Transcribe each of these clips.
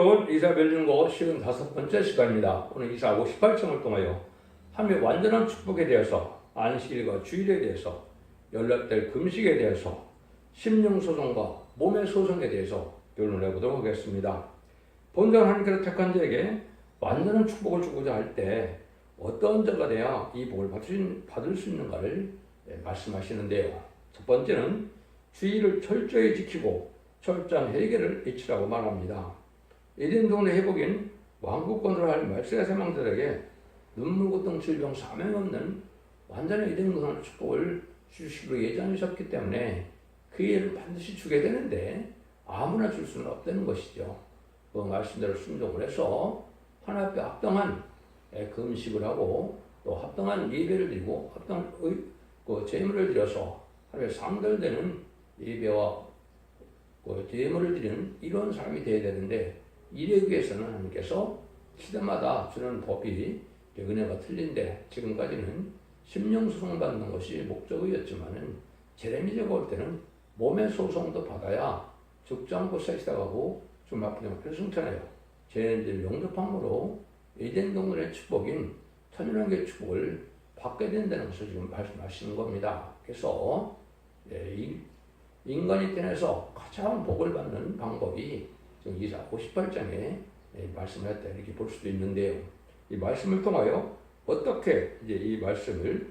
여러분, 이사 멜링고 55번째 시간입니다. 오늘 이사 58장을 통하여 하나님의 완전한 축복에 대해서, 안식일과 주일에 대해서, 연락될 금식에 대해서, 심령소송과 몸의 소송에 대해서 결론을 해보도록 하겠습니다. 본전 하나님께서 택한 자에게 완전한 축복을 주고자 할 때 어떤 자가 돼야 이 복을 받을 수 있는가를 말씀하시는데요. 첫 번째는 주의를 철저히 지키고 철저한 회개를 잊으라고 말합니다. 에덴 동네 회복인 왕국권을 할 말세의 세망들에게 눈물 고통 질병 사명 없는 완전한 에덴 동네 축복을 주시기로 예정하셨기 때문에 그 일을 반드시 주게 되는데 아무나 줄 수는 없다는 것이죠. 그 말씀대로 순종을 해서 하나님 앞에 합당한 금식을 하고 또 합당한 예배를 드리고 합당한 제물을 드려서 하나님의 상달되는 예배와 제물을 드리는 이런 삶이 되어야 되는데, 이에 위해서는 하나님께서 시대마다 주는 법이 은혜가 틀린데, 지금까지는 심령소송 받는 것이 목적이었지만은 제레미야가 올 때는 몸의 소송도 받아야 죽지 않고 섹시하고 좀 아프지 않고 승천해요. 죄인들 용접함으로 에덴 동굴의 축복인 천연한계의 축복을 받게 된다는 것을 지금 말씀하시는 겁니다. 그래서 인간이 태어나서 가장 복을 받는 방법이 지금 이사 58장에 말씀을 했다 이렇게 볼 수도 있는데요. 이 말씀을 통하여 어떻게 이제 이 말씀을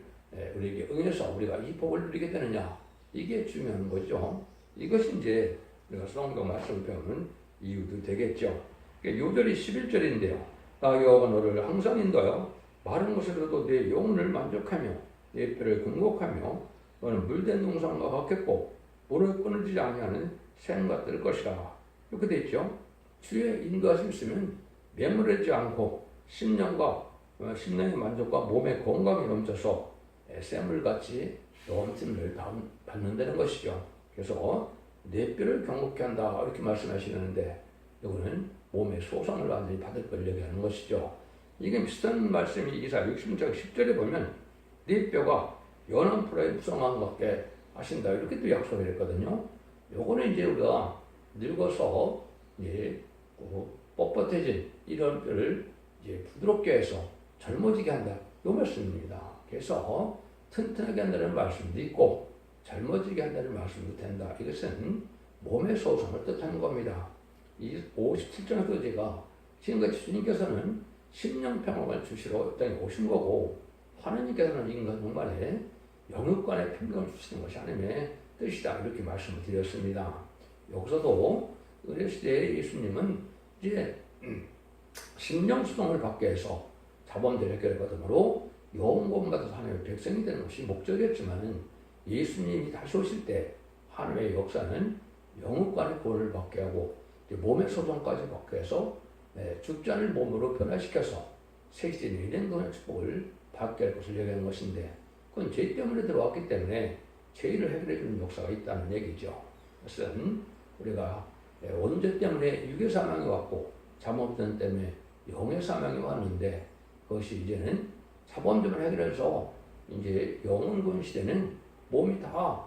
우리에게 응해서 우리가 이 복을 누리게 되느냐, 이게 중요한 거죠. 이것이 이제 우리가 성경 말씀을 배우는 이유도 되겠죠. 요절이 11절인데요. 나 여호와가 너를 항상 인도하여 마른 곳에서도 내 영혼을 만족하며 내 뼈를 극복하며 너는 물된 동산과 같겠고 물을 끊어지지 아니하는 샘과 뜰 것이라. 이렇게 되어 있죠. 주의 인도하심 있으면 매몰하지 않고 심령의 만족과 몸의 건강이 넘쳐서 샘물같이 넘침을 받는다는 것이죠. 그래서 내 뼈를 경고케 한다 이렇게 말씀하시는데, 이거는 몸의 소상을 완전히 받을 걸 얘기하는 것이죠. 이게 비슷한 말씀이 이사 60장 10절에 보면 네 뼈가 연한 풀에 무성한 것 같게 하신다 이렇게 또 약속을 했거든요. 요거는 이제 우리가 늙어서 이제 뻣뻣해진 이런 뼈를 이제 부드럽게 해서 젊어지게 한다 이 말씀입니다. 그래서 튼튼하게 한다는 말씀도 있고 젊어지게 한다는 말씀도 된다. 이것은 몸의 소성을 뜻하는 겁니다. 이 57장에서 제가 지금까지 주님께서는 심령평안을 주시러 땅에 오신 거고, 하나님께서는 인간 동반에 영육간의 평강을 주시는 것이 하나님의 뜻이다 이렇게 말씀을 드렸습니다. 여기서도 우리 시대의 예수님은 이제 심령수동을 받게 해서 자범죄를 해결받음으로 영원 받아서 하나님의 백성이 되는 것이 목적이었지만은, 예수님이 다시 오실 때 하나님의 역사는 영육간의 구원을 받게 하고 몸의 소동까지 받게 해서 죽지 않을 몸으로 변화시켜서 세시대의 에덴 동의 축복을 받게 할 것을 얘기하는 것인데, 그건 죄 때문에 들어왔기 때문에 죄를 해결해 주는 역사가 있다는 얘기죠. 그것은 우리가 원죄 때문에 육의 사망이 왔고 잠언 때문에 영의 사망이 왔는데, 그것이 이제는 사범죄를 해결해서 이제 영원군 시대는 몸이 다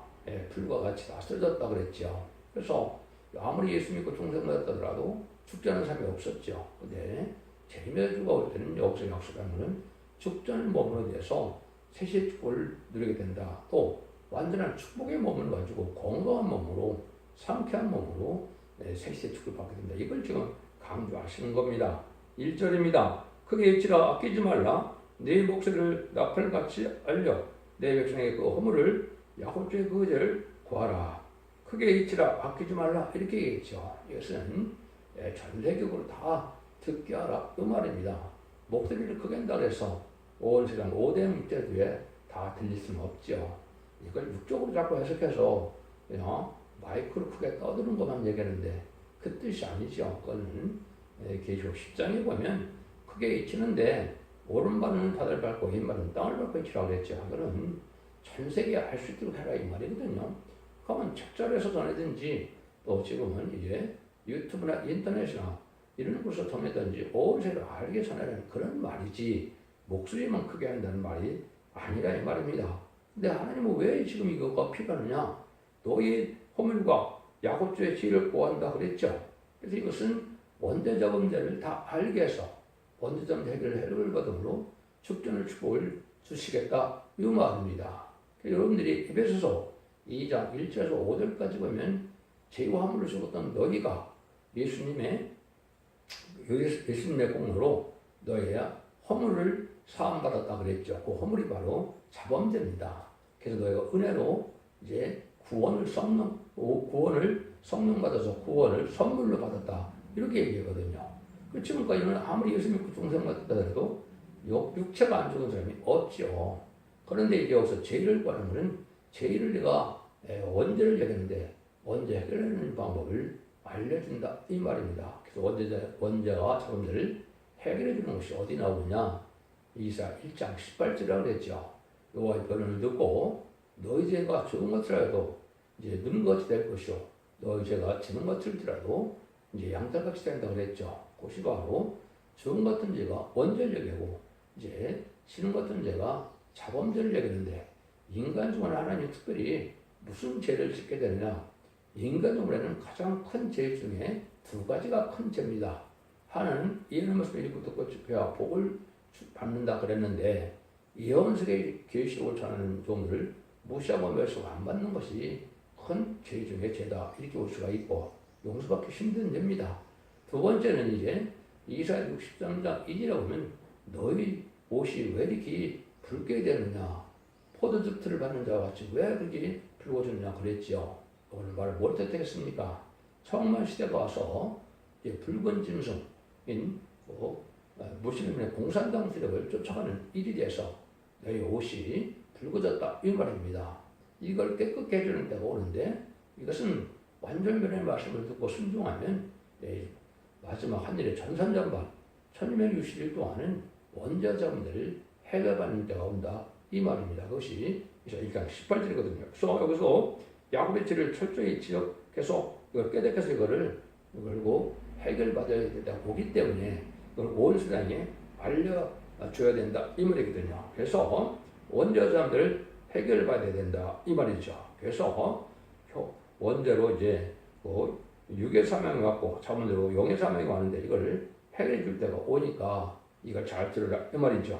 불과 같이 다 쓰러졌다 그랬죠. 그래서 아무리 예수 믿고 중생 받았더라도 죽지 않은 삶이 없었죠. 근데 제레미야가 올 때는 여기서 약속하는 죽지 않은 몸으로 돼서 세시의 축복을 누리게 된다. 또 완전한 축복의 몸을 가지고 건강한 몸으로, 상쾌한 몸으로 세시의 축복을 받게 된다. 이걸 지금 강조하시는 겁니다. 1절입니다. 크게 잊지라, 아끼지 말라. 네 목소리를 나팔같이 알려 내 백성에게 그 허물을 야곱주의 그 죄를 구하라. 크게 잊지라, 아끼지 말라 이렇게 얘기했죠. 이것은 전 세계적으로 다 듣게 하라 이 말입니다. 목소리를 크게 한다 그래서 온 세상 5대 밑에도에 다 들릴 수는 없죠. 이걸 육적으로 자꾸 해석해서 마이크로 크게 떠드는 것만 얘기하는데 그 뜻이 아니죠. 그거는 계시록 10장에 보면 크게 잊히는데 오른발은 바다를 밟고 왼발은 땅을 밟고 잊히라고 그랬죠. 그거는 전 세계에 알 수 있도록 해라 이 말이거든요. 그러면 책자로에서 전하든지 또 지금은 이제 유튜브나 인터넷이나 이런 곳을 통해든지 온 세계를 알게 전하라는 그런 말이지, 목소리만 크게 한다는 말이 아니라 이 말입니다. 근데 하나님은 왜 지금 이거가 필요하느냐? 너희 허물과 야곱주의 지혜를 구한다 그랬죠. 그래서 이것은 원죄자 범죄를 다 알게 해서 원죄자 범죄 해결을 받음으로 축전의 축복을 주시겠다 이 말입니다. 여러분들이 에베소서 2장 1절에서 5절까지 보면 죄와 함을 죽었던 너희가 예수님의 공로로 너희야 허물을 사함받았다 그랬죠. 그 허물이 바로 자범죄입니다. 그래서 너희가 은혜로 이제 구원을 성령 받아서 구원을 선물로 받았다 이렇게 얘기하거든요. 지금까지는 아무리 예수 믿고 중생 받았다 해도 육체가 안 죽은 사람이 없죠. 그런데 이제 여기서 죄를 구하는 것은 죄를 내가 원죄를 얘기하는데 원죄 해결하는 방법을 알려준다 이 말입니다. 그래서 원죄와 자범죄를 해결해 주는 것이 어디 나오느냐? 이사 1장 18절이라고 그랬죠. 여호와의 변론을 듣고 너희 죄가 적은 것이라도 이제 눈같이 될 것이요 너희 죄가 지는 것일지라도 이제 양털같이 된다고 그랬죠. 그것이 바로 적은 같은 죄가 원죄를 얘기하고 이제 지는 같은 죄가 자범죄를 얘기하는데 인간 중에 하나님 특별히 무슨 죄를 짓게 되느냐? 인간 중에는 가장 큰 죄 중에 두 가지가 큰 죄입니다. 하나는 예언의 말씀을 읽고 듣고 지켜야 복을 받는다 그랬는데 예언석의 계시록을 전하는 종들을 무시하고 멸시하고 안 받는 것이 큰 죄 중에 죄다 이렇게 볼 수가 있고 용서받기 힘든 죄입니다. 두 번째는 이제 이사야 63장 1이라고 보면 너희 옷이 왜 이렇게 붉게 되느냐 포도즙틀을 받는 자와 같이 왜 그렇게 붉어졌느냐 그랬죠. 오늘 말을 뭘 뜻하겠습니까? 청만 시대가 와서 이제 붉은 짐승인 무슬림의 공산당 세력을 쫓아가는 일이 돼서 너희 옷이 붉어졌다 이 말입니다. 이걸 깨끗게 해주는 때가 오는데 이것은 완전변의 말씀을 듣고 순종하면 마지막 하늘의 전산전반 1260일 동안은 원죄자분들을 해결받는 때가 온다 이 말입니다. 그것이 1장 18절이거든요. 그래서 여기서 야곱의 죄를 철저히 지적해서 이걸 깨닫해서 이걸 해결받아야 된다고 보기 때문에 이걸 온 세상에 알려줘야 된다 이 말이거든요. 그래서 원죄자들을 해결받아야 된다 이 말이죠. 그래서 원죄로 이제 육의 사명이 왔고 자문대로 영의 사명이 왔는데 이걸 해결해 줄 때가 오니까 이걸 잘 들으라 이 말이죠.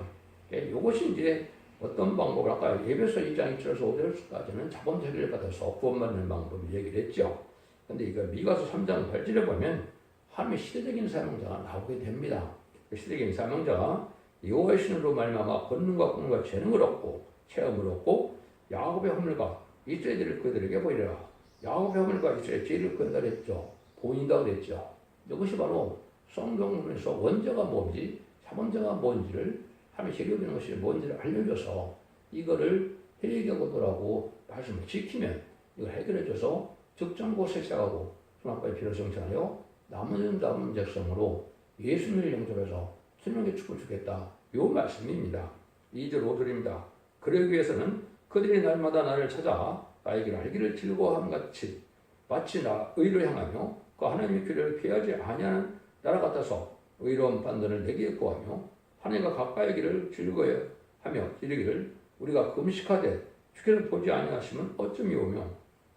이것이 이제 어떤 방법을 아까 에베소 2장 1절에서 5절까지는 자범죄 해결을 받아서 구원받는 방법을 얘기를 했죠. 근데 이거 미가서 3장 8절에 보면 하나님의 시대적인 사명자가 나오게 됩니다. 그 시대적인 사명자가 여호와의 신으로 말미암아 권능과 공과 재능을 얻고 체험을 얻고 야곱의 허물과 이스라엘을 그들에게 보이리라. 야곱의 허물과 이스라엘의 죄를 건달했죠. 보인다고 그랬죠. 이것이 바로 성경에서 원죄가 뭔지 자범죄가 뭔지를 하나님의 해결되는 것이 뭔지를 알려줘서 이거를 해결하고도라고 말씀을 지키면 이걸 해결해줘서 적정 곳에 시작하고 수납과의 피를 정착하여 남은 백성으로 예수님을 영접해서 천국의 축복을 주겠다. 요 말씀입니다. 2절 5절입니다. 그러기 위해서는 그들이 날마다 나를 찾아 나에게 알기를 즐거워함같이 마치 나 의를 향하며 그 하나님의 길을 피하지 아니하는 나라 같아서 의로운 판단을 내게 구하며 하나님과 가까이 기를 즐거워하며 이르기를 우리가 금식하되 주께서 보지 아니하시면 어찌미 오며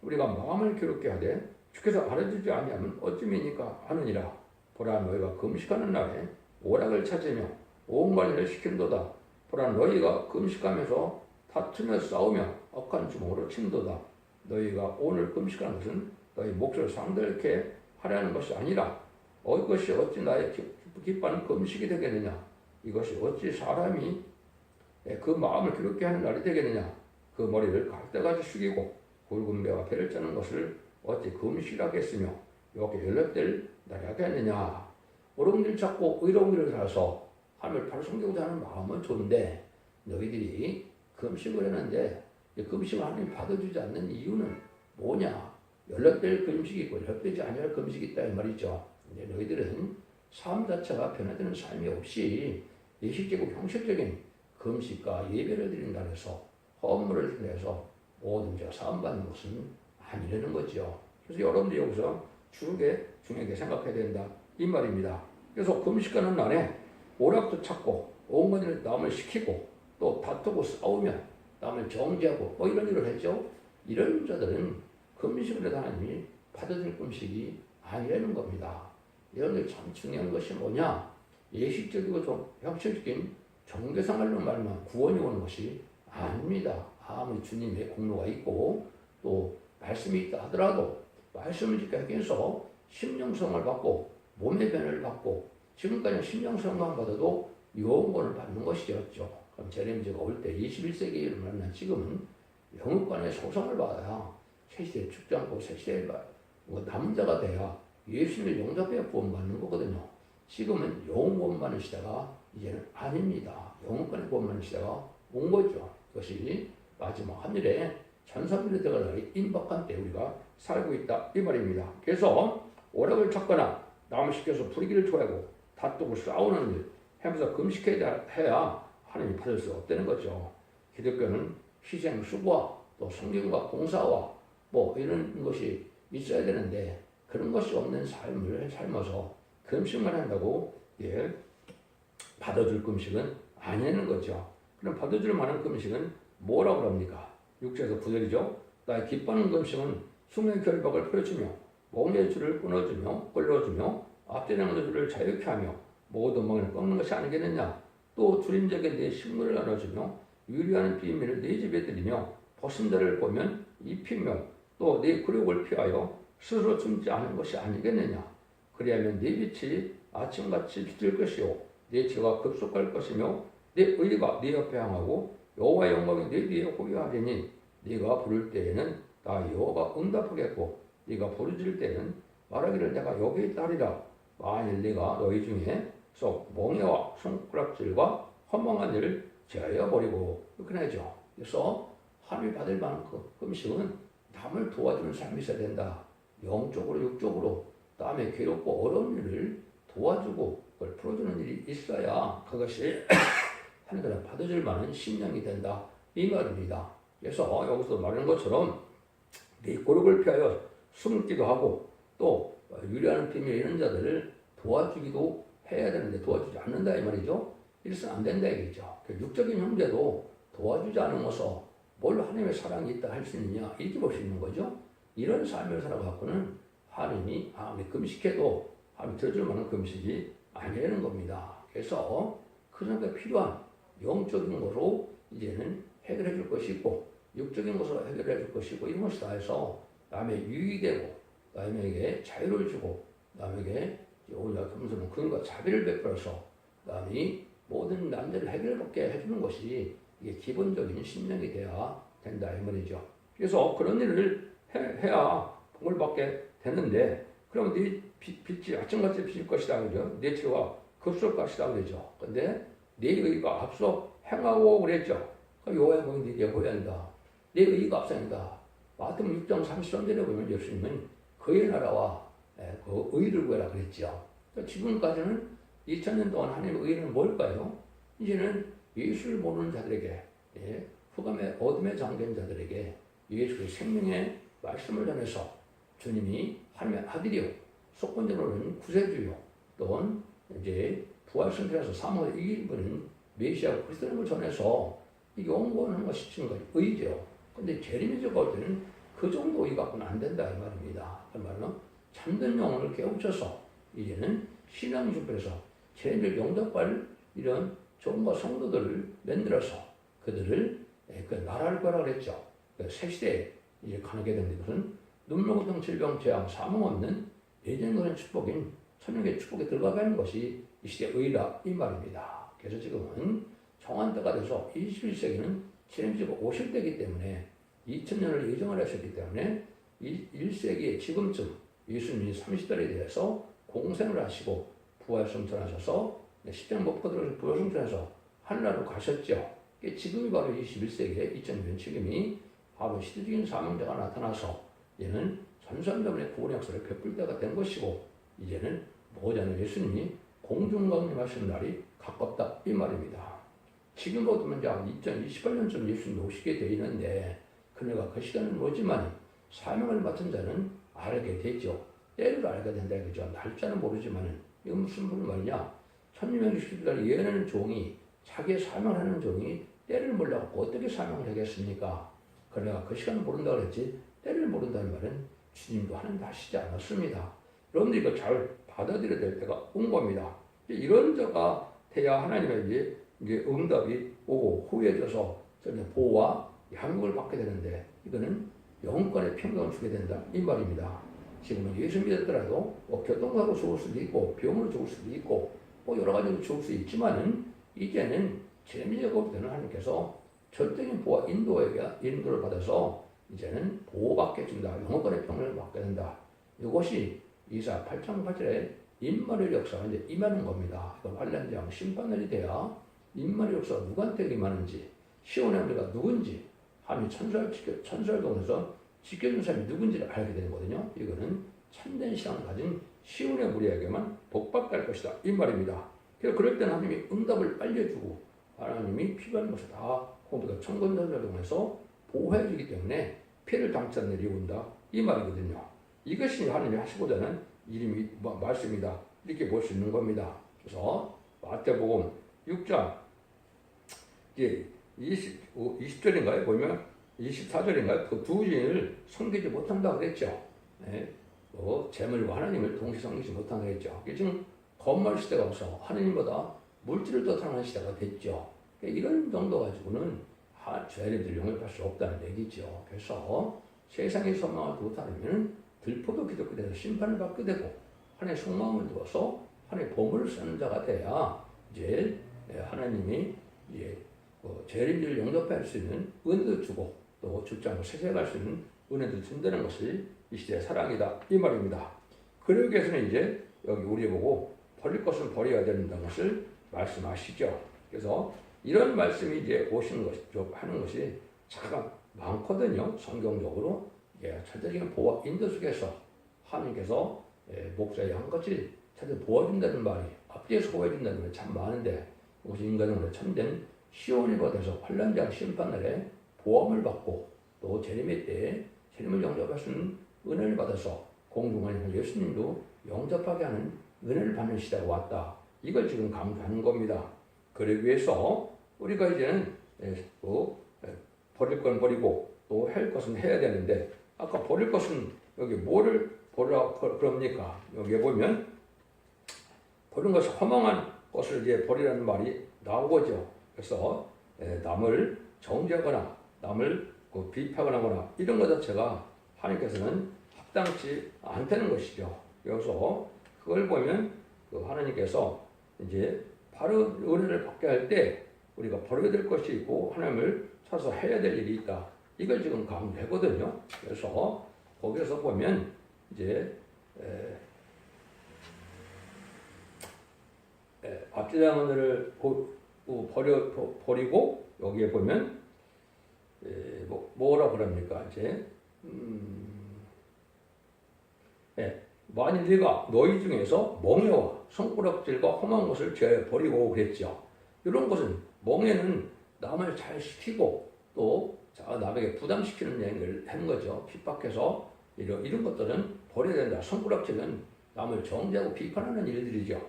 우리가 마음을 괴롭게 하되 주께서 알아주지 아니하면 어찌미니까 하느니라. 보라 너희가 금식하는 날에 오락을 찾으며 온 관리를 시킨도다. 보라 너희가 금식하면서 다투며 싸우며 억한 주먹으로 친도다. 너희가 오늘 금식하는 것은 너희 몫을 상들게 하려는 것이 아니라 이것이 어찌 나의 기뻐하는 금식이 되겠느냐. 이것이 어찌 사람이 그 마음을 괴롭게 하는 날이 되겠느냐. 그 머리를 갈대같이 숙이고 굵은 배와 배를 짜는 것을 어찌 금식하겠으며 이렇게 연락될 날이 하겠느냐. 어려움을 찾고 의로운 길을 살아서 하나님을 바로 섬기고자 하는 마음은 좋은데 너희들이 금식을 했는데 금식을 하나님 받아주지 않는 이유는 뭐냐. 연락될 금식이 있고 연락되지 아니할 금식이 있다 이 말이죠. 근데 너희들은 삶 자체가 변화되는 삶이 없이 예식적이고 형식적인 금식과 예배를 드린다 해서 허물을 내서 모든 죄가 사함받는 것은 아니라는 거죠. 그래서 여러분들이 여기서 중요하게 생각해야 된다 이 말입니다. 그래서 금식하는 날에 오락도 찾고 온갖 일을 남을 시키고 또 다투고 싸우며 남을 정죄하고 이런 일을 했죠. 이런 자들은 금식을 해도 하나님이 받아들일 금식이 아니라는 겁니다. 여러분들 참 중요한 것이 뭐냐? 예식적이고 좀 형식적인 정대생활로 말만 구원이 오는 것이 아닙니다. 아무리 주님의 공로가 있고 또 말씀이 있다 하더라도 말씀을 지키기 위해서 심령성을 받고 몸의 변을 받고 지금까지 심령성만 받아도 영원을 받는 것이었죠. 그럼 제레미야가 올 때 21세기를 만난 지금은 영육간의 소성을 받아야 새시대에 죽지 않고 새시대에 남은 자가 돼야 예수님을 영접해야 구원받는 거거든요. 지금은 영원 받는 시대가 이제는 아닙니다. 영원간의 구원받는 시대가 온 거죠. 그것이 마지막 하늘에 천사들이 들어가는 임박한 때 우리가 살고 있다 이 말입니다. 그래서 오락을 찾거나 남을 시켜서 부리기를 좋아하고 다투고 싸우는 일 하면서 금식해야 하나님이 받을 수 없다는 거죠. 기독교는 희생, 수고와 또 성경과 봉사와 뭐 이런 것이 있어야 되는데 그런 것이 없는 삶을 삶아서 금식만 한다고 받아줄 금식은 아니라는 거죠. 그럼 받아줄 만한 금식은 뭐라고 합니까? 6절에서 9절이죠. 나의 기뻐하는 금식은 숙명의 결박을 펴주며 몸의 줄을 끊어주며 끌어주며 앞뒤는 줄을 자유케 하며 모든 멍을 꺾는 것이 아니겠느냐. 또 주림적인 내 식물을 나눠주며 유리하는 비밀을 내 집에 들이며 벗은 자를 보면 입히며 또 내 굴욕을 피하여 스스로 숨지 않은 것이 아니겠느냐. 그리하면 내 빛이 아침같이 비칠 것이요 내 죄가 급속할 것이며 내 의가 네 옆에 향하고 여호와의 영광이 내 뒤에 호위하리니 네가 부를 때에는 나 여호와가 응답하겠고 네가 부르짖을 때는 말하기를 내가 여기 있다리라. 만일 네가 너희 중에서 멍해와 손가락질과 허망한 일을 제하여 버리고 이렇게 하죠. 그래서 하나님이 받을 만한 금식은 남을 도와주는 삶이 있어야 된다. 영적으로 육적으로 남의 괴롭고 어려운 일을 도와주고 그걸 풀어주는 일이 있어야 그것이 하나님께서 받아줄 만한 심령이 된다 이 말입니다. 그래서 여기서 말하는 것처럼 네 고력을 피하여 숨기도 하고 또 유리하는 비밀 이런 자들을 도와주기도 해야 되는데 도와주지 않는다 이 말이죠. 이래서는 안 된다 얘기죠. 육적인 형제도 도와주지 않으면서 뭘 하나님의 사랑이 있다 할 수 있느냐 이렇게 볼 수 있는 거죠. 이런 삶을 살아갖고는 하나님이 아무리 금식해도 하나님 들어줄 만한 금식이 아니라는 겁니다. 그래서 그 사람에 필요한 영적인 것으로 이제는 해결해 줄 것이 있고 육적인 것으로 해결해 줄 것이 있고 이런 것이 다 해서 남의 유익이 되고 남에게 자유를 주고 남에게 오히려 겸손한 근과 자비를 베풀어서 남이 모든 난제를 해결받게 해주는 것이 이게 기본적인 신령이 돼야 된다 이 말이죠. 그래서 그런 일을 해야 복을 받게 되는데 그럼 네 빛이 아침같이 비칠 것이다 그죠? 내 죄가 급속할 것이다 그러죠. 근데 내 의가 앞서 행하고 그랬죠. 여호와의 영광이 네게 호위한다. 내 의가 앞서간다. 마태복음 6장 33절에 보면 예수님은 그의 나라와 그 의를 구해라 그랬죠. 지금까지는 2000년 동안 하나님의 의는 뭘까요? 이제는 예수를 모르는 자들에게 흑암의 어둠에 잠긴 자들에게 예수의 생명의 말씀을 전해서 주님이 하나님의 아들이요 속건적으로는 구세주요 또는 이제 부활승천에서 사망을 이긴 분은 메시아 그리스도를 전해서 영원한 것이 지금 의죠. 근데 재림이적 올 때는 그 정도 의 갖고는 안 된다 이 말입니다. 그 말은 참된 영혼을 깨우쳐서 이제는 신앙 준비해서 재림을 영접할 이런 종과 성도들을 만들어서 그들을 그 나라를 거라 그랬죠. 그 새 시대에 이제 가게 되는 것은 눈물고통 질병 재앙 사망 없는 예전의 축복인 천국의 축복에 들어가는 것이 이 시대의 의라 이 말입니다. 그래서 지금은 정한 때가 돼서 21세기는 주님께서 오실 때이기 때문에 2000년을 예정을 하셨기 때문에 1세기의 지금쯤 예수님이 30달에 대해서 공생을 하시고 부활승천하셔서 십자가 못 받으셔서 부활승천해서 하늘나라로 가셨죠. 지금이 바로 21세기의 2000년 지금이 바로 시대적인 사명자가 나타나서 이제는 전선점의 구원의 역사를 베풀 때가 된 것이고 이제는 뭐냐면 예수님이 공중강림하시는 날이 가깝다 이 말입니다. 지금부터 보면 2028년쯤 예수님이 오시게 되어 있는데 그녀가 그 시간은 오지만 사명을 맡은 자는 알게 되죠. 때를 알게 된다 그죠. 날짜는 모르지만은 이건 무슨 말이냐. 천년의 시대를 예언하는 종이 자기의 사명을 하는 종이 때를 몰라갖고 어떻게 사명을 하겠습니까? 그러나 그 시간을 모른다 그랬지 때를 모른다는 말은 주님도 하는데 하시지 않았습니다. 여러분들 이거 잘 받아들여야 될 때가 온 겁니다. 이런 자가 돼야 하나님의 이제 응답이 오고 후해져서 보호와 양육을 받게 되는데, 이거는 영권의 평강을 주게 된다 이 말입니다. 지금은 예수 믿었더라도 교통사고 죽을 수도 있고 병으로 죽을 수도 있고 여러 가지로 죽을 수 있지만은, 이제는 재미적으로는 하나님께서 절대적인 보호와 인도를 받아서 이제는 보호받게 해준다. 영원권의 평강을 받게 된다. 이것이 이사 8장 8절에 임마nuel 역사가 이제 임하는 겁니다. 환란장 심판날이 돼야 임마nuel 역사가 누구한테 임하는지, 시온의 우리가 누군지, 하나님 천사를 통해서 지켜준 사람이 누군지를 알게 되는 거거든요. 이거는 참된 신앙을 가진 시온의 우리에게만 복받게 할 것이다 이 말입니다. 그래서 그럴 때는 하나님이 응답을 알려주고 하나님이 필요한 것을 다 우리가 천군전사를 통해서 보호해 주기 때문에 피해를 당치 않는 일이 온다 이 말이거든요. 이것이 하나님이 하시고자 하는 이름이 말씀이다 이렇게 볼 수 있는 겁니다. 그래서 마태복음 6장 이제 20절인가요? 보면 24절인가요? 그 두 주인을 섬기지 못한다고 그랬죠. 네. 재물과 하나님을 동시에 섬기지 못한다고 그랬죠. 지금 건물 시대가 없어 하나님보다 물질을 더 사랑하는 시대가 됐죠. 이런 정도 가지고는 죄인들을 영접할 수 없다는 얘기죠. 그래서 세상의 소망을 두고 살면 들포도 기독교에서 심판을 받게 되고, 하나님의 속마음을 두어서 하나님의 보물을 쓰는 자가 돼야 이제 하나님이 이제 죄인들을 영접할 수 있는 은혜도 주고 또 죽지 않고 세세갈 수 있는 은혜도 준다는 것이 이 시대의 사랑이다 이 말입니다. 그러기 위해서는 이제 여기 우리 보고 버릴 것은 버려야 된다는 것을 말씀하시죠. 그래서 이런 말씀이 이제 하는 것이 참 많거든요. 성경적으로 절대적인 보호와 인도 속에서 하나님께서 목자의 양같이 절대 보호해준다는 말이, 앞뒤에서 보호해준다는 말이 참 많은데, 그것이 인간으로 참된 시온이 받아서 환란장 심판날에 보험을 받고 또 재림의 때에 재림을 영접할 수 있는 은혜를 받아서 공중한 예수님도 영접하게 하는 은혜를 받는 시대가 왔다. 이걸 지금 강조하는 겁니다. 그러기 위해서 우리가 이제는 버릴 건 버리고 또 할 것은 해야 되는데, 아까 버릴 것은 여기 뭐를 버리라 그럽니까? 여기 보면 버리는 것이 허망한 것을 이제 버리라는 말이 나오죠. 그래서 남을 정죄하거나 남을 비판하거나 이런 것 자체가 하나님께서는 합당치 않다는 것이죠. 그래서 그걸 보면 하나님께서 이제 바로 은혜를 받게 할 때 우리가 버려야 될 것이 있고 하나님을 찾아서 해야 될 일이 있다. 이걸 지금 강조하거든요. 그래서 거기서 보면 이제 앞지장 은혜를 버리고 여기에 보면 뭐라 그럽니까? 이제 만일 네가 너희 중에서 멍에와 손가락질과 험한 것을 제어 버리고 그랬죠. 이런 것은 멍에는 남을 잘 시키고 또 남에게 부담시키는 행위를 하는 거죠. 핍박해서 이런 것들은 버려야 된다. 손가락질은 남을 정죄하고 비판하는 일들이죠.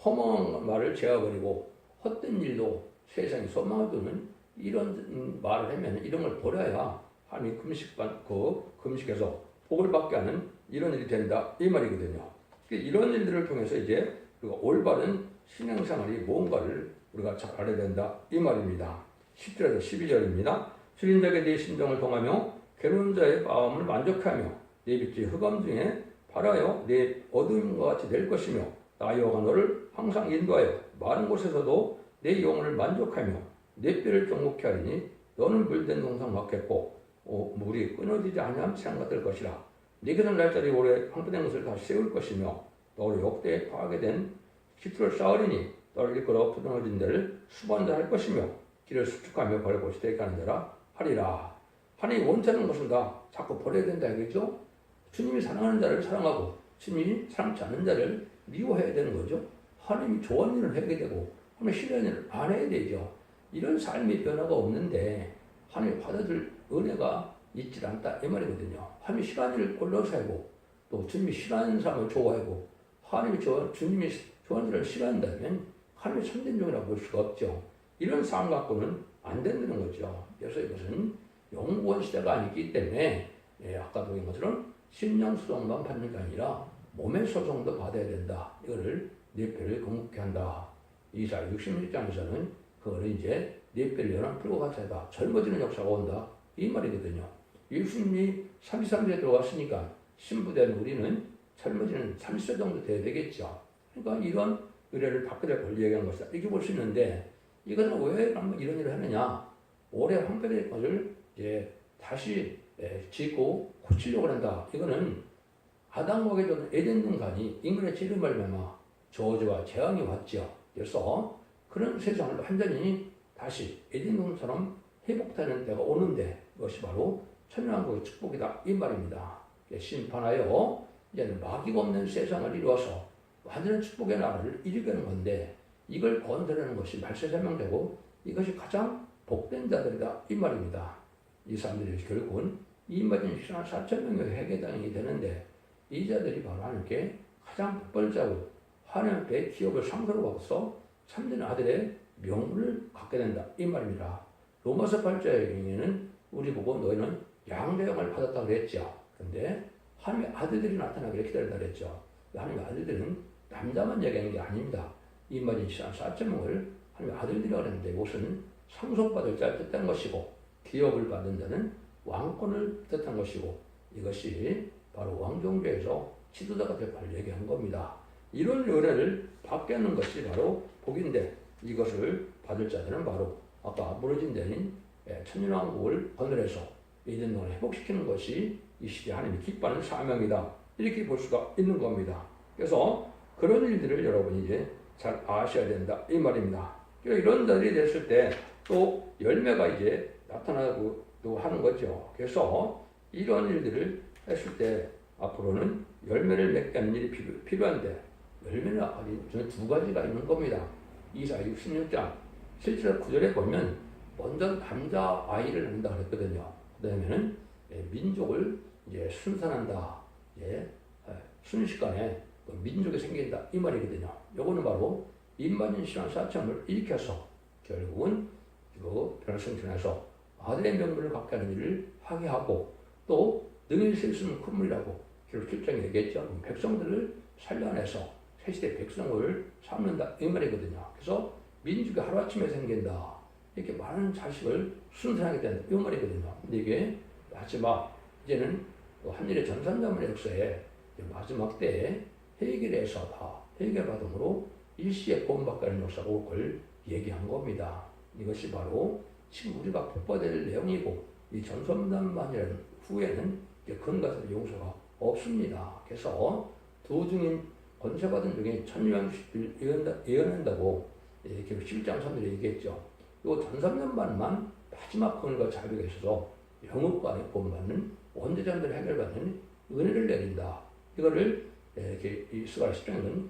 험한 말을 제어버리고 헛된 일도 세상에 소망을 두는 이런 말을 하면 이런 걸 버려야 하나님 금식해서 복을 받게 하는 이런 일이 된다 이 말이거든요. 이런 일들을 통해서 이제 올바른 신앙생활이 뭔가를 우리가 잘 알아야 된다 이 말입니다. 10절에서 12절입니다. 주인에게 네 심정을 통하며 괴로운 자의 마음을 만족하며 네 빛이 흑암 중에 발하여 네 어둠과 같이 될 것이며 나 여호와가 너를 항상 인도하여 마른 곳에서도 내 영혼을 만족하며 내 뼈를 정복케 하리니 너는 물된 동상 막혔고 물이 끊어지지 아니함 채가 될 것이라. 네게는 날짜리 오래 황폐된 것을 다시 세울 것이며 너를 역대에 파하게 된 기틀을 쌓으리니 너를 이끌어 부드러워진 데를 수반자 할 것이며 길을 수축하며 버릴 곳이 되게 하는 자라 하리라. 하나님이 원하는 것은 다 자꾸 버려야 된다 이거죠. 주님이 사랑하는 자를 사랑하고 주님이 사랑치 않는 자를 미워해야 되는 거죠. 하나님이 좋은 일을 하게 되고 하나님 싫어하는 일을 안 해야 되죠. 이런 삶의 변화가 없는데 하나님 받아줄 은혜가 있질 않다 이 말이거든요. 하나님이 싫어하는 일을 골라서 하고 또 주님이 싫어하는 사람을 좋아하고 주님이 좋아하는 일을 싫어한다면 하나님의 참된 종이라고 볼 수가 없죠. 이런 삶 갖고는 안 된다는 거죠. 그래서 이것은 영구한 시대가 아니기 때문에 아까도 본 것처럼 신령 수송만 받는 게 아니라 몸의 소송도 받아야 된다. 이거를 넷배를 건국케 한다. 이사야 66장에서는 그거를 이제 넷배를 연한 풀고 같이 하다. 젊어지는 역사가 온다. 이 말이거든요. 예수님이 33세에 들어왔으니까 신부된 우리는 젊어지는 30세 정도 돼야 되겠죠. 그러니까 이런 의뢰를 받게 될 걸 얘기한 것이다. 이렇게 볼 수 있는데 이것은 왜 이런 일을 하느냐. 오래 황폐된 것을 이제 다시 짓고 고치려고 한다. 이거는 아담에게 준 에덴 동산이 인간의 죄를 말미암아 저주와 재앙이 왔죠. 그래서 그런 세상을 완전히 다시 에덴 동산처럼 회복되는 때가 오는데 그것이 바로 천년왕국의 축복이다. 이 말입니다. 심판하여 이제는 마귀가 없는 세상을 이루어서 완전한 축복의 나라를 이루려는 건데 이걸 건설하는 것이 말세 설명되고 이것이 가장 복된 자들이다. 이 말입니다. 이 사람들이 결국은 이인받은 신앙 4,000명의 회개당이 되는데 이 자들이 바로 하나님께 가장 복벌자고 하나님 앞에 기업을 상소로 받아서 참된 아들의 명분을 갖게 된다. 이 말입니다. 로마서 8장의 경우에는 우리 보고 너희는 양자형을 받았다고 그랬죠. 그런데 하나님의 아들들이 나타나기를 기다린다 그랬죠. 하나님의 아들들은 남자만 얘기하는 게 아닙니다. 이인받은 신앙 4,000명을 하나님의 아들들이라고 그랬는데 이것은 상속받을 자를 뜻한 것이고 기업을 받은 자는 왕권을 뜻한 것이고 이것이 바로 왕종교에서 지도자가 될 바를 얘기한 겁니다. 이런 은혜를 받게 하는 것이 바로 복인데 이것을 받을 자들은 바로 아까 무너진 데인 천년왕국을 건설해서 이전 동안 회복시키는 것이 이 시대 하나님이 기뻐하는 사명이다. 이렇게 볼 수가 있는 겁니다. 그래서 그런 일들을 여러분이 이제 잘 아셔야 된다. 이 말입니다. 이런 자들이 됐을 때 또 열매가 이제 나타나고 또 하는 거죠. 그래서 이런 일들을 했을 때 앞으로는 열매를 맺게 하는 일이 필요한데 열매는 저는 두 가지가 있는 겁니다. 이사야 66장 7절 9절에 보면 먼저 남자 아이를 낳는다 그랬거든요. 그 다음에는 민족을 이제 순산한다. 이제 순식간에 민족이 생긴다. 이 말이거든요. 요거는 바로 인반인 신앙 4천을 일으켜서 결국은 변화성 전해서 아들의 명분을 갖게 하는 일을 하게 하고 또 능히 셀 수 있는 큰물이라고 기록 7장에 얘기했죠. 백성들을 살려내서 새시대 백성을 삼는다. 이 말이거든요. 그래서 민족이 하루아침에 생긴다. 이렇게 많은 자식을 순산하게 된다. 이 말이거든요. 근데 이게 마지막 이제는 한일의 전산자문의 역사에 마지막 때에 해결해서 다 해결받음으로 일시에 구원받게 하는 역사가 올 걸 얘기한 겁니다. 이것이 바로 지금 우리가 복받을 내용이고 이 전선단만이라는 후에는 근가설 용서가 없습니다. 그래서 두 중인 권세받은 중에 천년왕국을 예언한다고 이렇게 7장 3절에 얘기했죠. 이 전선단만만 마지막 근과 자비가 있어서 영업관에 구원받는 원죄자들을 해결받는 은혜를 내린다. 이거를 이렇게 이스라엘 10장에는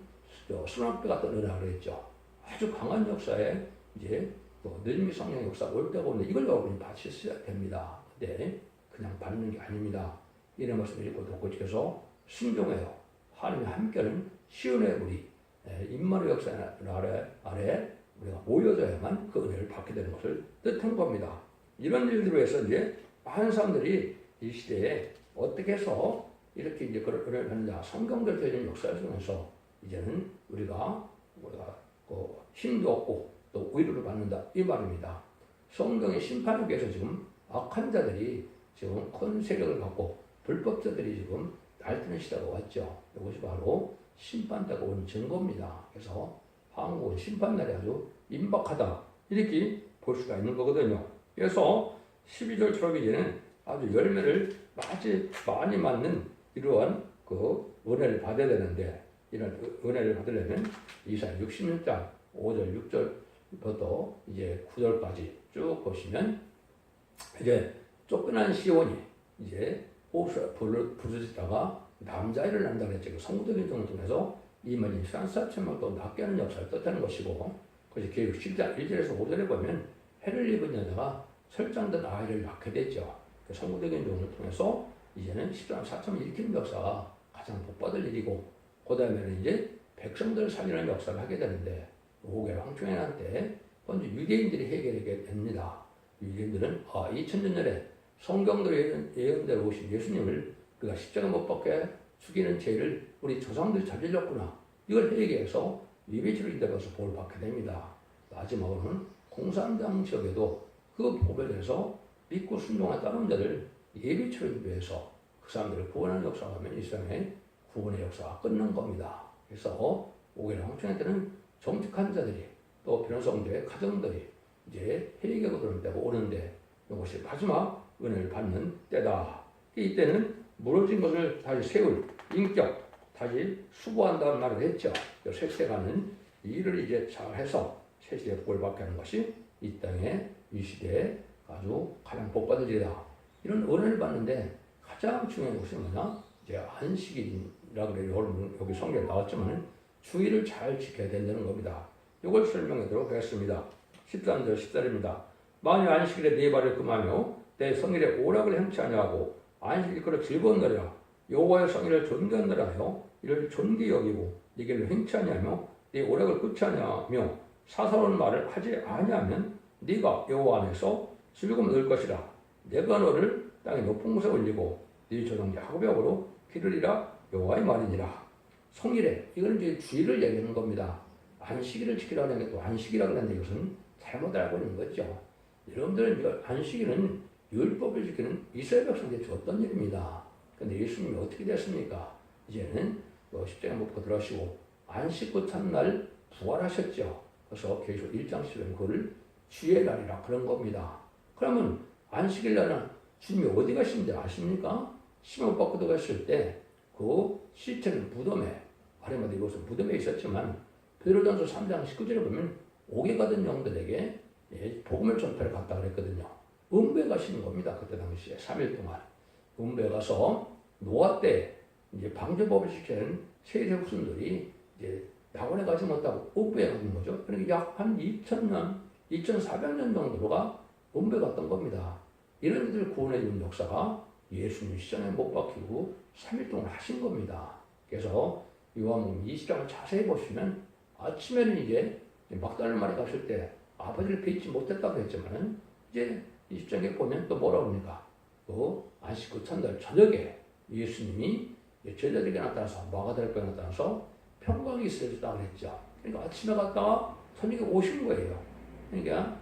수납배 같은 은혜라고 그랬죠. 아주 강한 역사에 이제 또 늘미 성령 역사 올 때가 오는데 이걸 여러분이 받으셔야 됩니다. 근데 그냥 받는 게 아닙니다. 이런 말씀을 읽고 듣고 지켜서 순종해요. 하나님이 함께하는 시온의 우리 임마누엘 역사 아래 우리가 모여져야만 그 은혜를 받게 되는 것을 뜻한 겁니다. 이런 일들로 해서 이제 많은 사람들이 이 시대에 어떻게 해서 이렇게 이제 그런 은혜를 받느냐 성경들 되는 역사를 통해서 이제는 우리가 힘도 없고 또 위로를 받는다 이 말입니다. 성경의 심판을 위해서 지금 악한 자들이 지금 큰 세력을 갖고 불법자들이 지금 날뛰는 시대가 왔죠. 이것이 바로 심판 때가 온 증거입니다. 그래서 한국은 심판날이 아주 임박하다 이렇게 볼 수가 있는 거거든요. 그래서 12절처럼 이제는 아주 열매를 많이 맞는 이러한 그 은혜를 받아야 되는데 이런 은혜를 받으려면 이사야 66장 5절 6절부터 이제 9절까지 쭉 보시면 이제 쫓겨난 시온이 이제 호흡을 부르짖다가 남자아이를 낳는다 그랬죠. 성도적인 정을 통해서 이만인 산사천만 또 낫게 하는 역사를 뜻하는 것이고 그래서 계획 10장 1절에서 5절에 보면 해를 입은 여자가 설정된 아이를 낳게 됐죠. 그 성도적인 정을 통해서 이제는 10장 4천을 일으키는 역사가 가장 복받을 일이고 그 다음에는 이제 백성들을 살리는 역사를 하게 되는데 5개 황충해난 때 먼저 유대인들이 해결하게 됩니다. 유대인들은 2000년 전에 성경들의 예언대로 오신 예수님을 그가 십자가 못 박게 죽이는 죄를 우리 조상들이 저질렀구나. 이걸 회개해서 예배치로 인도해서 복을 받게 됩니다. 마지막으로는 공산당 지역에도 그 법에 대해서 믿고 순종한 다른 자를 예배치로 인도해서 그 사람들을 구원하는 역사가 하면 이 세상에 구원의 역사가 끝난 겁니다. 그래서 오게라 홍천에 때는 정직한 자들이 또 변호성들의 가정들이 이제 회개하고 그러는 때가 오는데 이것이 마지막 은혜를 받는 때다. 이때는 무너진 것을 다시 세울 인격, 다시 수고한다는 말을 했죠. 쇠퇴가는 일을 이제 잘해서 새 시대에 복을 받게 하는 것이 이 땅에 이 시대에 아주 가장 복받을 일이다. 이런 은혜를 받는데 가장 중요한 것이 뭐냐? 이제 안식일이라 그래요. 여기 성경에 나왔지만 주의를 잘 지켜야 된다는 겁니다. 이걸 설명하도록 하겠습니다. 13절 14절입니다. 만일 안식일에 네 발을 금하며 내 성일에 오락을 행치 아니하고 안식일 거로 즐거운 날이라 여호와의 성일을 존귀한다라 하여 이를 존귀 여기고 네 길을 행치 아니하며 네 오락을 끊지 아니하며 사사로운 말을 하지 아니하면 네가 여호와 안에서 즐거움을 얻을 것이라. 내가 너를 땅의 높은 곳에 올리고 네 조상 야곱의 업으로 기르리라 여호와의 말이니라. 성일에 이건 이제 주의를 얘기하는 겁니다. 안식일을 지키라는 게 또 안식이라고 하는데 이것은 잘못 알고 있는 거죠. 여러분들은 안식일은 율법을 지키는 이스라엘 백성들이 줬던 일입니다. 그런데 예수님이 어떻게 됐습니까? 이제는 십자가에 못 들어가시고 안식 후 첫날 부활하셨죠. 그래서 계속 1장 10에 그거를 주의 날이라 그런 겁니다. 그러면 안식일 날은 주님이 어디 가신지 아십니까? 시몬 바꾸도 갔을 때 그 시체는 무덤에 아래마다 이곳은 무덤에 있었지만 베드로전서 3장 19절에 보면 옥에 가던 영들에게 복음을 전파를 갔다 그랬거든요. 음부에 가시는 겁니다. 그때 당시에 3일 동안 음부에 가서 노아 때 이제 방주법을 시키는 세세 후손들이 이제 낙원에 가지 못하고 음부에 가는 거죠. 그러니까 약 한 2000년, 2400년 정도가 음부에 갔던 겁니다. 이런 이들을 구원해 준 역사가 예수님 시장에 못 박히고 3일 동안 하신 겁니다. 그래서 요한복음 20장을 자세히 보시면 아침에는 이제 막달라마리 갔을 때 아버지를 뵙지 못했다고 했지만 이제 20장에 보면 또 뭐라고 합니까? 안식 후 첫날 저녁에 예수님이 제자들에게 나타나서 마가다락방에 나타나서 평강이 있어졌다고 했죠. 그러니까 아침에 갔다가 저녁에 오신 거예요. 그러니까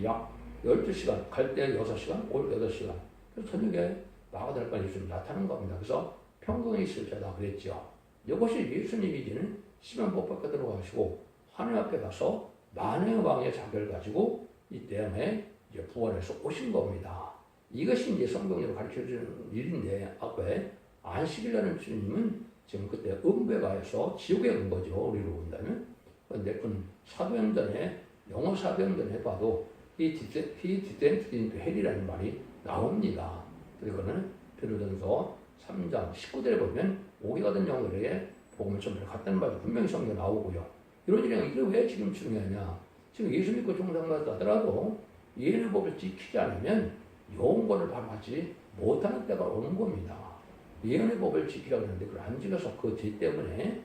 약 12시간, 갈 때 6시간, 올 때 8시간. 그래서 저녁에 마가다락방에 예수님이 나타난 겁니다. 그래서 평강이 있어졌다 그랬죠. 이것이 예수님이 이제는 시면 복 받게 들어가시고 하나님 앞에 가서 만왕의 왕의 자격을 가지고 이 땅에 이제 부활해서 오신 겁니다. 이것이 이제 성경으로 가르쳐주는 일인데 앞에 안식일이라는 주님은 지금 그때 음부에 가서 지옥에 온 거죠. 우리로 본다면. 그런데 그 사도행전에 영어 사도행전에 봐도 he descended into hell이라는 말이 나옵니다. 그리고는 베드로전서 3장 19절에 보면 옥에 가던 영들에게 복음을 전파를 갔다는 말도 분명히 성경에 나오고요. 이런 일이 이게 왜 지금 중요하냐? 지금 예수 믿고 종상받았다 하더라도 예언의 법을 지키지 않으면 영원권을 받지 못하는 때가 오는 겁니다. 예언의 법을 지키라고 하는데 그걸 안 지켜서 그 죄 때문에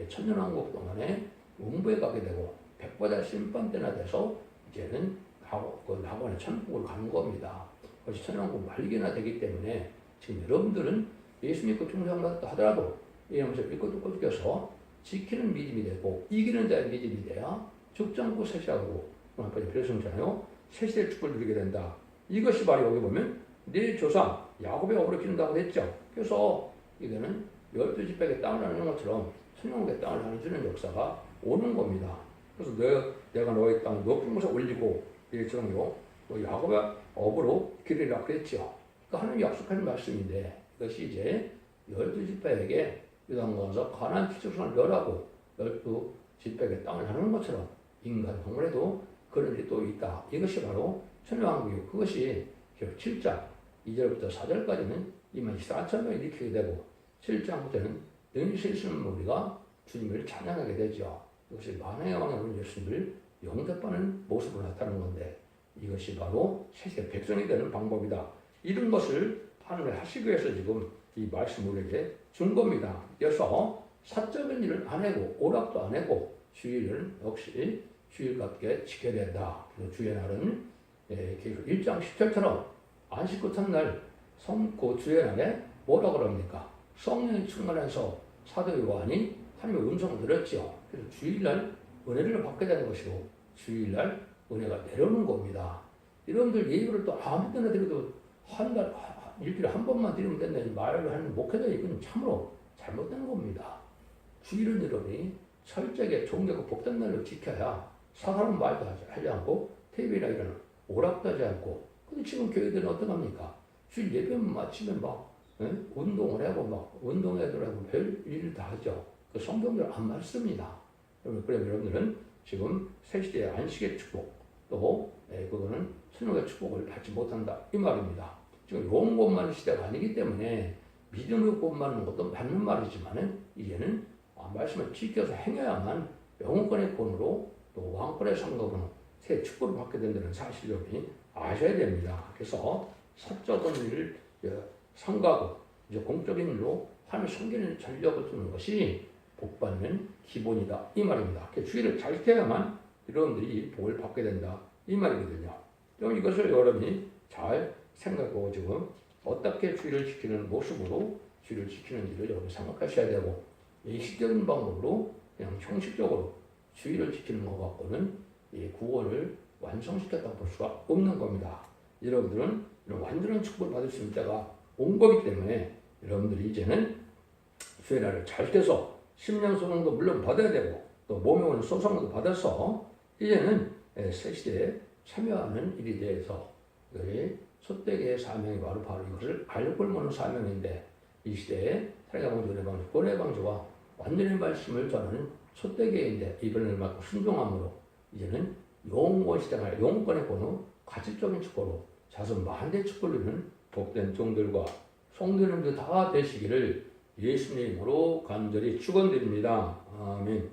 천년왕국 동안에 음부에 가게 되고 백보자 심판 때나 돼서 이제는 낙원의 천국을 가는 겁니다. 그것이 천년왕국 말기나 되기 때문에 지금 여러분들은 예수 믿고 종상받았다 하더라도 예언을 믿고 듣고 지켜서 지키는 믿음이 되고 이기는 자의 믿음이 돼야 죽지 않고 세시하고 하나님의 별성잖아요. 세시의 축복을 누리게 된다. 이것이 바로 여기 보면 네 조상 야곱의 업으로 기른다고 했죠. 그래서 이거는 12지파에게 땅을 나누는 것처럼 천년왕국의 땅을 나눠주는 역사가 오는 겁니다. 그래서 내가 너의 땅을 높은 곳에 올리고 네 조상요 야곱의 업으로 기르리라 그랬죠. 그러니까 하나님이 약속하는 말씀인데 이것이 이제 12지파에게 유다강가서 가나안 피척성을 멸하고 12지파에게 땅을 나누는 것처럼 인간 동물에도 그런 일이 또 있다. 이것이 바로 천년왕국이고 그것이 7장 2절부터 4절까지는 24,000명이 일으키게 되고 7장부터는 능히 실수는 우리가 주님을 찬양하게 되죠. 이것이 만왕의 왕의 예수님을 영접하는 모습으로 나타나는 건데 이것이 바로 세세 백성이 되는 방법이다. 이런 것을 하나님을 하시기 위해서 지금 이 말씀을 우리에게 준 겁니다. 그래서 사적인 일을 안 하고 오락도 안 하고 주일은 역시 주일같게 지켜야 된다. 그래서 주의 날은 계속 1장 10절처럼 안식 후 첫날 그 주의 날에 뭐라 그럽니까? 성령의 충만해서 사도 요한이 하나님의 음성을 들었죠. 그래서 주일날 은혜를 받게 되는 것이고 주일날 은혜가 내려오는 겁니다. 여러분들 예배를 또 아무 때나 드려도 일주일에 한 번만 드리면 된다 이 말을 하는 목회자 이건 참으로 잘못된 겁니다. 주일은 여러분이 철저하게 종교고 복된 날로 지켜야 사사로운 말도 하지 않고 TV나 이런 오락도 하지 않고 근데 지금 교회들은 어떡합니까? 주일 예배만 마치면 막 운동을 하고 막 운동회들 하고 별일을 다 하죠. 그 성경대로 안 맞습니다. 그럼 여러분들은 지금 새 시대의 안식의 축복 또 그거는 순종의 축복을 받지 못한다 이 말입니다. 지금 용법만 시대가 아니기 때문에 믿음의 복 받는 것도 맞는 말이지만은 이제는 말씀을 지켜서 행해야만 영혼권의 권으로 또 왕권의 상급으로 새 축복을 받게 된다는 사실을 아셔야 됩니다. 그래서 사적인 일을 삼가고 이제 공적인 일로 하나님을 섬기는 전력을 두는 것이 복받는 기본이다 이 말입니다. 주일을 잘 지켜야만 여러분들이 복을 받게 된다 이 말이거든요. 그럼 이것을 여러분이 잘 생각하고 지금 어떻게 주일을 지키는 모습으로 주일을 지키는지를 여러분 생각하셔야 되고 예식적인 방법으로 그냥 형식적으로 주일을 지키는 것 갖고는 이 구원을 완성시켰다고 볼 수가 없는 겁니다. 여러분들은 이런 완전한 축복을 받을 수 있는 때가 온 거기 때문에 여러분들이 이제는 주일날을 잘 지켜서 심령 소송도 물론 받아야 되고 또 몸에 오는 소송도 받아서 이제는 새 시대에 참여하는 일에 대해서 소떼기의 사명이 바로 이것을 알고 모는 사명인데 이 시대에 사랑의 방주, 은혜 방주, 권의 방주와 완전의 말씀을 전하는 소떼기인데 이번을 맡고 순종함으로 이제는 영원 시대가 영권의 권우 가치적인 축복으로 자손 만대 축복을 누리는 복된 종들과 성도님들 다 되시기를 예수님으로 간절히 축원드립니다. 아멘.